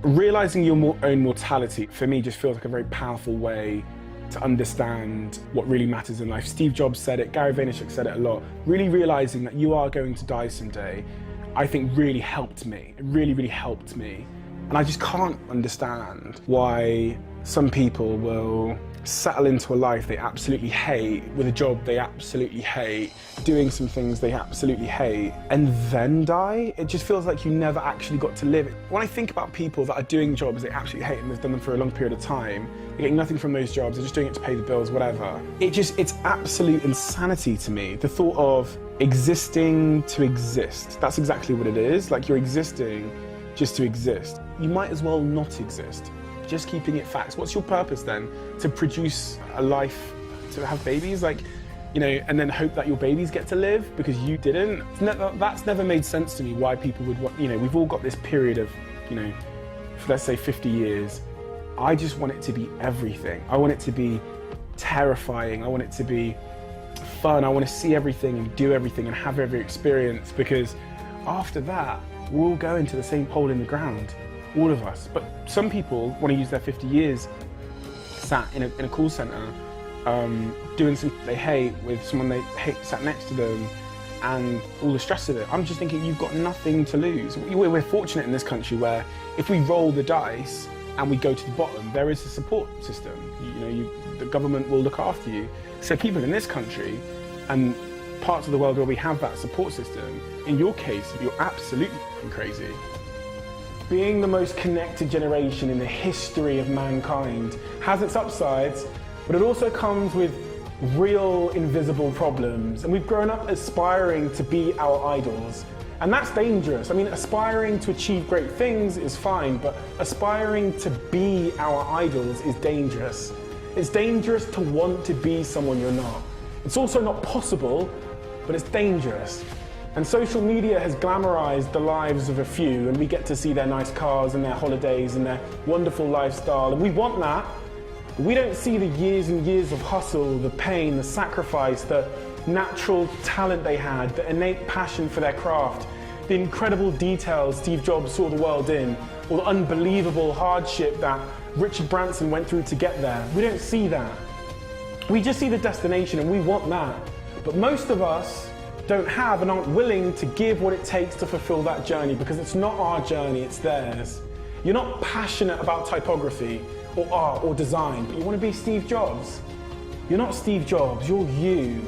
Realizing your own mortality, for me, just feels like a very powerful way to understand what really matters in life. Steve Jobs said it, Gary Vaynerchuk said it a lot. Really realizing that you are going to die someday, I think really helped me. It really, really helped me. And I just can't understand why some people will settle into a life they absolutely hate, with a job they absolutely hate, doing some things they absolutely hate, and then die. It just feels like you never actually got to live. When I think about people that are doing jobs they absolutely hate and they've done them for a long period of time, they're getting nothing from those jobs, they're just doing it to pay the bills, whatever. It's absolute insanity to me. The thought of existing to exist. That's exactly what it is. Like, you're existing just to exist. You might as well not exist. Just keeping it facts. What's your purpose then? To produce a life, to have babies, like, you know, and then hope that your babies get to live because you didn't? That's never made sense to me, why people would want, you know, we've all got this period of, you know, for let's say 50 years. I just want it to be everything. I want it to be terrifying. I want it to be fun. I want to see everything and do everything and have every experience, because after that, we're all going to the same hole in the ground. All of us. But some people want to use their 50 years sat in a call center, doing something they hate with someone they hate sat next to them, and all the stress of it. I'm just thinking, you've got nothing to lose. We're fortunate in this country where if we roll the dice and we go to the bottom, there is a support system. You know, the government will look after you. So people in this country and parts of the world where we have that support system, in your case, you're absolutely crazy. Being the most connected generation in the history of mankind has its upsides, but it also comes with real invisible problems. And we've grown up aspiring to be our idols. And that's dangerous. I mean, aspiring to achieve great things is fine, but aspiring to be our idols is dangerous. It's dangerous to want to be someone you're not. It's also not possible, but it's dangerous. And social media has glamorized the lives of a few, and we get to see their nice cars and their holidays and their wonderful lifestyle, and we want that. But we don't see the years and years of hustle, the pain, the sacrifice, the natural talent they had, the innate passion for their craft, the incredible details Steve Jobs saw the world in, or the unbelievable hardship that Richard Branson went through to get there. We don't see that. We just see the destination, and we want that. But most of us don't have and aren't willing to give what it takes to fulfill that journey, because it's not our journey, it's theirs. You're not passionate about typography or art or design, but you want to be Steve Jobs. You're not Steve Jobs, you're you.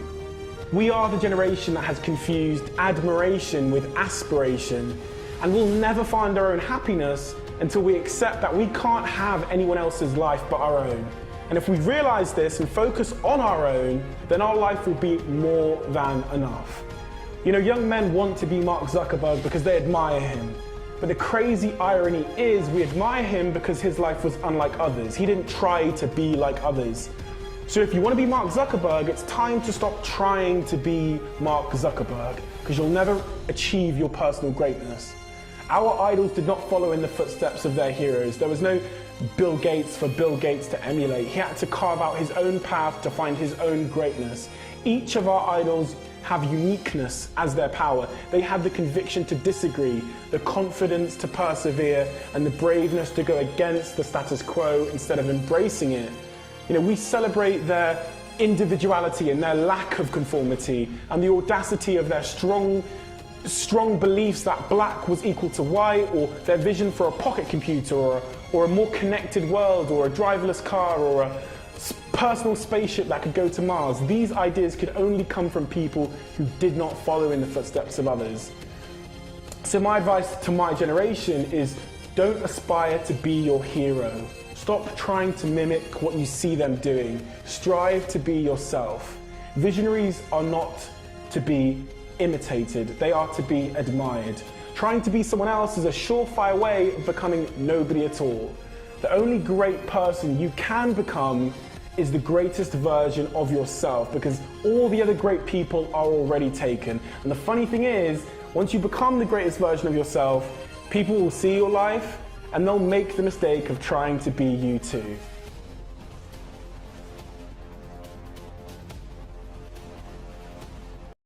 We are the generation that has confused admiration with aspiration, and we'll never find our own happiness until we accept that we can't have anyone else's life but our own. And if we realize this and focus on our own, then our life will be more than enough. You know, young men want to be Mark Zuckerberg because they admire him. But the crazy irony is we admire him because his life was unlike others. He didn't try to be like others. So if you want to be Mark Zuckerberg, it's time to stop trying to be Mark Zuckerberg, because you'll never achieve your personal greatness. Our idols did not follow in the footsteps of their heroes. There was no Bill Gates for Bill Gates to emulate. He had to carve out his own path to find his own greatness. Each of our idols have uniqueness as their power. They have the conviction to disagree, the confidence to persevere, and the braveness to go against the status quo instead of embracing it. You know, we celebrate their individuality and their lack of conformity, and the audacity of their strong beliefs that black was equal to white, or their vision for a pocket computer, or a more connected world, or a driverless car, or a personal spaceship that could go to Mars. These ideas could only come from people who did not follow in the footsteps of others. So my advice to my generation is, don't aspire to be your hero. Stop trying to mimic what you see them doing. Strive to be yourself. Visionaries are not to be imitated, they are to be admired. Trying to be someone else is a surefire way of becoming nobody at all. The only great person you can become is the greatest version of yourself, because all the other great people are already taken. And the funny thing is, once you become the greatest version of yourself, people will see your life and they'll make the mistake of trying to be you too.